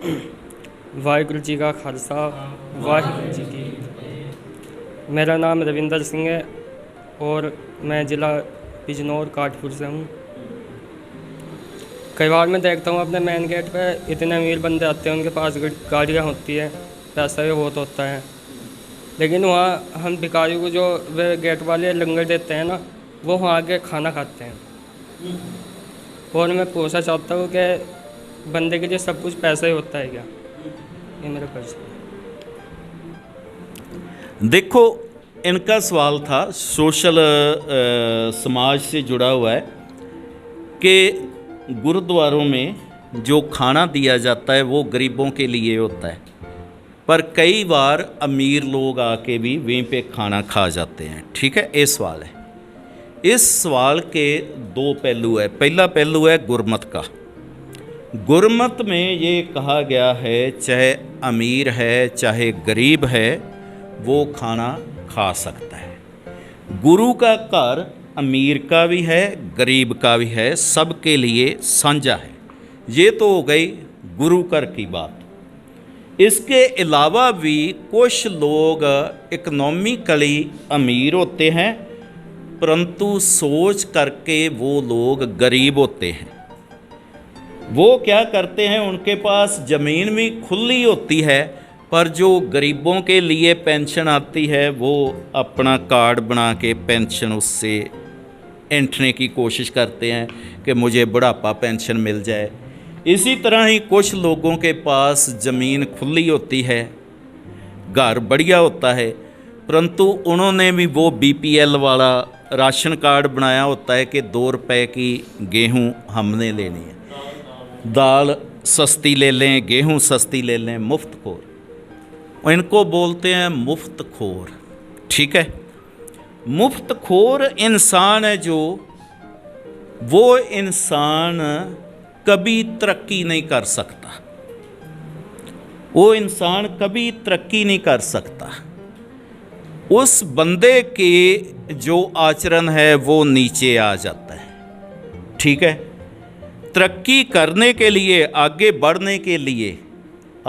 वाहिगुरू जी का खालसा वाहिगुरू जी की फतेह। मेरा नाम रविंदर सिंह है और मैं ज़िला बिजनौर काठपुर से हूँ। कई बार मैं देखता हूँ अपने मेन गेट पे इतने अमीर बंदे आते हैं, उनके पास गाड़ियाँ होती है, पैसा भी बहुत होता है, लेकिन वहाँ हम भिखारी को जो वे गेट वाले लंगर देते हैं ना, वो वहाँ आके खाना खाते हैं। और मैं पूछना चाहता हूँ कि बंदे के लिए सब कुछ पैसा ही होता है क्या? ये मेरा प्रश्न है। देखो, इनका सवाल था सोशल समाज से जुड़ा हुआ है कि गुरुद्वारों में जो खाना दिया जाता है वो गरीबों के लिए होता है, पर कई बार अमीर लोग आके भी वहीं पे खाना खा जाते हैं। ठीक है, ये सवाल है। इस सवाल के दो पहलू है। पहला पहलू है गुरमत का। गुरमत में ये कहा गया है चाहे अमीर है चाहे गरीब है वो खाना खा सकता है। गुरु का घर अमीर का भी है गरीब का भी है, सबके लिए साझा है। ये तो हो गई गुरु घर की बात। इसके अलावा भी कुछ लोग इकनॉमिकली अमीर होते हैं परंतु सोच करके वो लोग गरीब होते हैं। वो क्या करते हैं, उनके पास ज़मीन भी खुली होती है पर जो गरीबों के लिए पेंशन आती है वो अपना कार्ड बना के पेंशन उससे ऐंठने की कोशिश करते हैं कि मुझे बुढ़ापा पेंशन मिल जाए। इसी तरह ही कुछ लोगों के पास ज़मीन खुली होती है, घर बढ़िया होता है, परंतु उन्होंने भी वो बीपीएल वाला राशन कार्ड बनाया होता है कि 2 रुपए की गेहूँ हमने लेनी है, दाल सस्ती ले लें, गेहूँ सस्ती ले लें, मुफ्त खोर। इनको बोलते हैं मुफ्त खोर। ठीक है, मुफ्त खोर इंसान है जो वो इंसान कभी तरक्की नहीं कर सकता। वो इंसान कभी तरक्की नहीं कर सकता। उस बंदे के जो आचरण है वो नीचे आ जाता है। ठीक है, तरक्की करने के लिए, आगे बढ़ने के लिए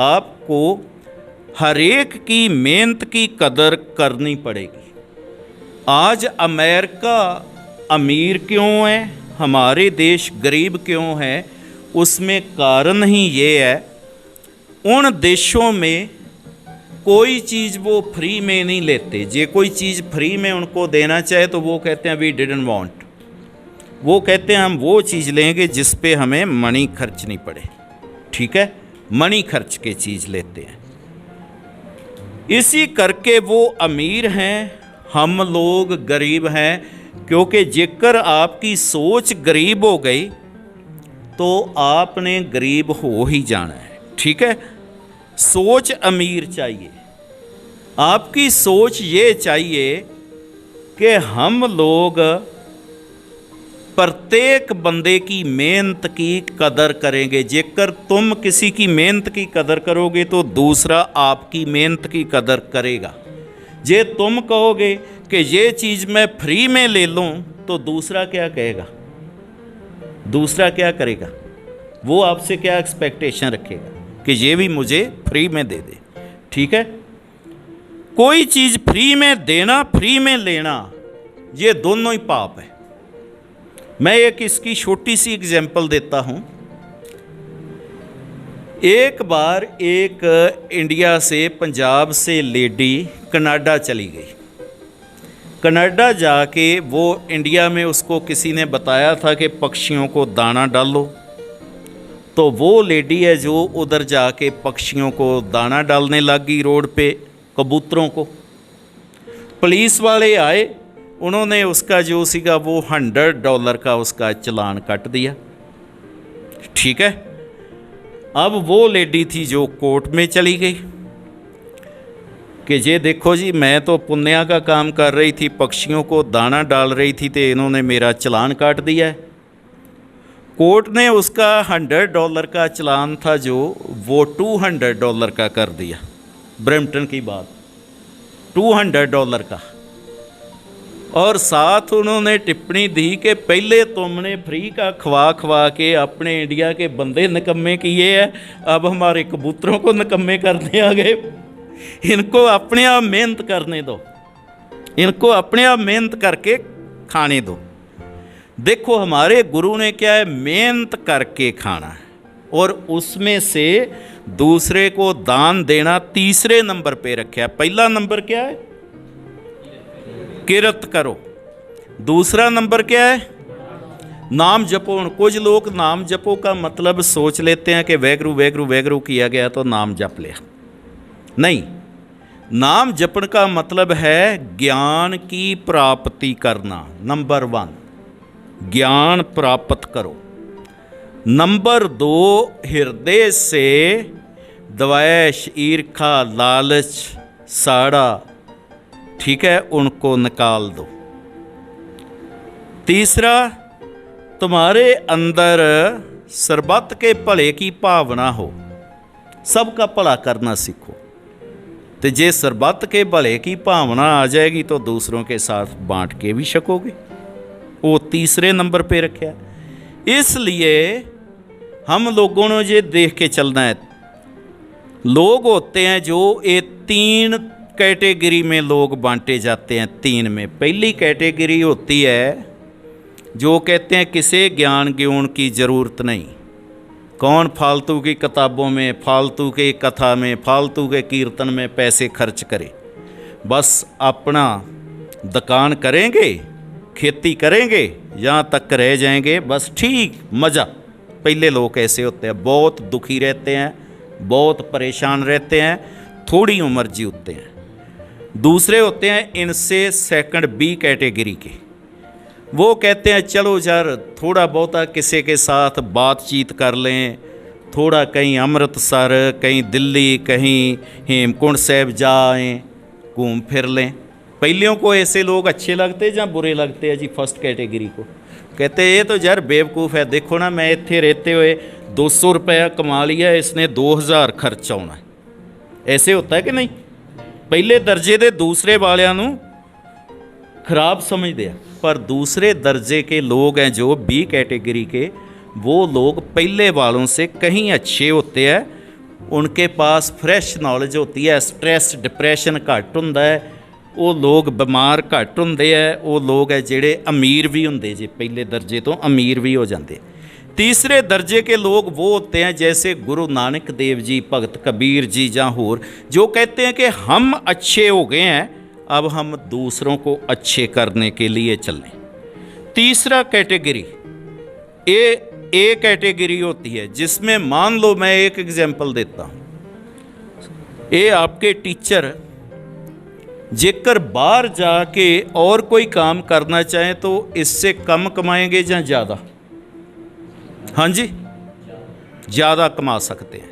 आपको हर एक की मेहनत की कदर करनी पड़ेगी। आज अमेरिका अमीर क्यों है, हमारे देश गरीब क्यों है, उसमें कारण ही ये है, उन देशों में कोई चीज़ वो फ्री में नहीं लेते। जे कोई चीज़ फ्री में उनको देना चाहे तो वो कहते हैं वी डिडंट वांट। वो कहते हैं हम वो चीज़ लेंगे जिस पे हमें मनी खर्च नहीं पड़े। ठीक है, मनी खर्च के चीज़ लेते हैं। इसी करके वो अमीर हैं, हम लोग गरीब हैं, क्योंकि जेकर आपकी सोच गरीब हो गई तो आपने गरीब हो ही जाना है। ठीक है, सोच अमीर चाहिए। आपकी सोच ये चाहिए कि हम लोग प्रत्येक बंदे की मेहनत की कदर करेंगे। जेकर तुम किसी की मेहनत की कदर करोगे तो दूसरा आपकी मेहनत की कदर करेगा। जे तुम कहोगे कि ये चीज़ मैं फ्री में ले लूँ तो दूसरा क्या कहेगा, दूसरा क्या करेगा? वो आपसे क्या एक्सपेक्टेशन रखेगा कि ये भी मुझे फ्री में दे दे। ठीक है, कोई चीज़ फ्री में देना फ्री में लेना ये दोनों ही पाप है। मैं एक इसकी छोटी सी एग्जांपल देता हूँ। एक बार एक इंडिया से, पंजाब से लेडी कनाडा चली गई। कनाडा जाके वो इंडिया में उसको किसी ने बताया था कि पक्षियों को दाना डालो, तो वो लेडी है जो उधर जाके पक्षियों को दाना डालने लगी रोड पे, कबूतरों को। पुलिस वाले आए, उन्होंने उसका जो सीगा वो $100 का उसका चालान काट दिया। ठीक है, अब वो लेडी थी जो कोर्ट में चली गई कि ये देखो जी, मैं तो पुण्य का काम कर रही थी, पक्षियों को दाना डाल रही थी, तो इन्होंने मेरा चालान काट दिया है। कोर्ट ने उसका $100 का चालान था जो वो $200 का कर दिया। ब्रैम्पटन की बात, $200 का। और साथ उन्होंने टिप्पणी दी कि पहले तुमने फ्री का खवा खवा के अपने इंडिया के बंदे निकम्मे किए हैं, अब हमारे कबूतरों को निकम्मे करने आ गए। इनको अपने आप मेहनत करने दो, इनको अपने आप मेहनत करके खाने दो। देखो हमारे गुरु ने क्या है, मेहनत करके खाना है और उसमें से दूसरे को दान देना तीसरे नंबर पे रखा। पहला नंबर क्या है, किरत करो। दूसरा नंबर क्या है, नाम जपो। कुछ लोग नाम जपो का मतलब सोच लेते हैं कि वैगरू वैगरू वैगरू किया गया तो नाम जप लिया। नहीं, नाम जपण का मतलब है ज्ञान की प्राप्ति करना। नंबर 1 ज्ञान प्राप्त करो। नंबर 2 हृदय से द्वेष, ईर्खा, लालच, साड़ा, ठीक है, उनको निकाल दो। तीसरा, तुम्हारे अंदर सर्बत के भले की भावना हो, सबका भला करना सीखो। तो जे सर्बत के भले की भावना आ जाएगी तो दूसरों के साथ बांट के भी सकोगे। वो तीसरे नंबर पे रखा। इसलिए हम लोगों ने ये देख के चलना है। लोग होते हैं जो ये 3 कैटेगरी में लोग बांटे जाते हैं। 3 में पहली कैटेगरी होती है जो कहते हैं किसी ज्ञान ज्ञान की ज़रूरत नहीं। कौन फालतू की किताबों में, फालतू के कथा में, फालतू के कीर्तन में पैसे खर्च करे। बस अपना दुकान करेंगे, खेती करेंगे, यहाँ तक रह जाएंगे, बस ठीक मज़ा। पहले लोग ऐसे होते हैं, बहुत दुखी रहते हैं, बहुत परेशान रहते हैं, थोड़ी उम्र जीते हैं। दूसरे होते हैं इनसे सेकंड बी कैटेगरी के। वो कहते हैं चलो यार थोड़ा बहुता किसी के साथ बातचीत कर लें, थोड़ा कहीं अमृतसर, कहीं दिल्ली, कहीं हेमकुंड साहब जाएं, घूम फिर लें। पहलियों को ऐसे लोग अच्छे लगते या बुरे लगते हैं जी? फर्स्ट कैटेगरी को कहते ये तो यार बेवकूफ़ है, देखो ना मैं इत्थे रहते हुए 200 रुपया कमा लिया, इसने 2000 खर्च आना है। ऐसे होता है कि नहीं? पहले दर्जे के दूसरे वालियां नूं खराब समझते हैं, पर दूसरे दर्जे के लोग हैं जो बी कैटेगरी के, वो लोग पहले वालों से कहीं अच्छे होते हैं। उनके पास फ्रैश नॉलेज होती है, स्ट्रैस डिप्रैशन घट हुंदा है, वो लोग बीमार घट होंदे है, वो लोग है जेड़े अमीर भी होंदे जे, पहले दर्जे तो अमीर भी हो जाते। तीसरे दर्जे के लोग वो होते हैं जैसे गुरु नानक देव जी, भगत कबीर जी या होर, जो कहते हैं कि हम अच्छे हो गए हैं, अब हम दूसरों को अच्छे करने के लिए चलें। तीसरा कैटेगरी ए कैटेगरी होती है, जिसमें मान लो मैं एक एग्जांपल देता हूँ। ये आपके टीचर जेकर बाहर जाके और कोई काम करना चाहें तो इससे कम कमाएंगे या ज़्यादा? हाँ जी, ज़्यादा कमा सकते हैं,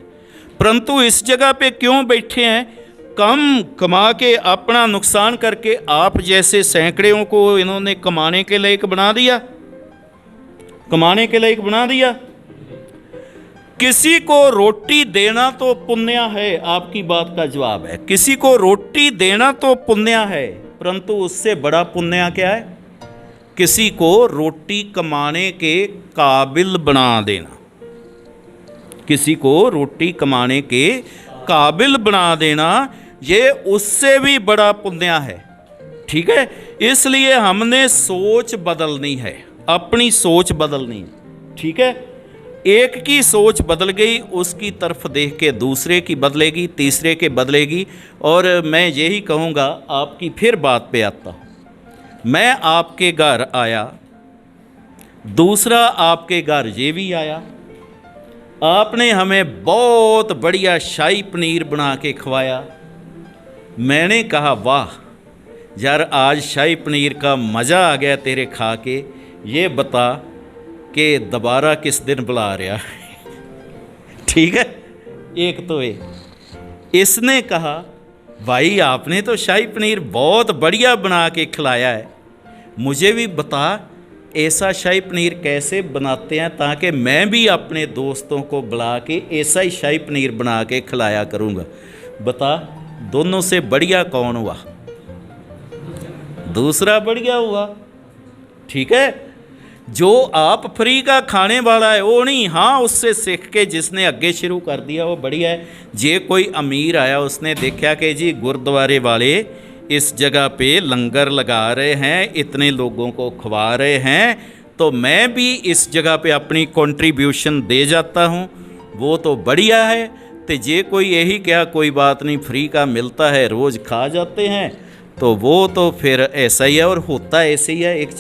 परंतु इस जगह पे क्यों बैठे हैं? कम कमा के अपना नुकसान करके आप जैसे सैकड़ों को इन्होंने कमाने के लायक बना दिया, कमाने के लायक बना दिया। किसी को रोटी देना तो पुण्य है, आपकी बात का जवाब है। किसी को रोटी देना तो पुण्य है, परंतु उससे बड़ा पुण्य क्या है? किसी को रोटी कमाने के काबिल बना देना, किसी को रोटी कमाने के काबिल बना देना, ये उससे भी बड़ा पुण्य है। ठीक है, इसलिए हमने सोच बदलनी है, अपनी सोच बदलनी है। ठीक है, एक की सोच बदल गई, उसकी तरफ देख के दूसरे की बदलेगी, तीसरे के बदलेगी। और मैं यही कहूँगा, आपकी फिर बात पे आता हूँ। मैं आपके घर आया, दूसरा आपके घर ये भी आया, आपने हमें बहुत बढ़िया शाही पनीर बना के खवाया। मैंने कहा वाह यार, आज शाही पनीर का मज़ा आ गया तेरे खा के, ये बता कि दोबारा किस दिन बुला रहा है? ठीक है, एक तो ये। इसने कहा भाई आपने तो शाही पनीर बहुत बढ़िया बना के खिलाया है, मुझे भी बता ऐसा शाही पनीर कैसे बनाते हैं, ताकि मैं भी अपने दोस्तों को बुला के ऐसा ही शाही पनीर बना के खिलाया करूँगा। बता दोनों से बढ़िया कौन हुआ? दूसरा बढ़िया हुआ। ठीक है, जो आप फ्री का खाने वाला है वो नहीं, हाँ उससे सीख के जिसने अगे शुरू कर दिया वो बढ़िया है। जे कोई अमीर आया उसने देखा कि जी गुरुद्वारे वाले इस जगह पे लंगर लगा रहे हैं, इतने लोगों को खवा रहे हैं, तो मैं भी इस जगह पे अपनी कंट्रीब्यूशन दे जाता हूँ, वो तो बढ़िया है। तो जे कोई यही क्या कोई बात नहीं, फ्री का मिलता है रोज़ खा जाते हैं, तो वो तो फिर ऐसा ही है और होता ऐसे ही है एक चीज़।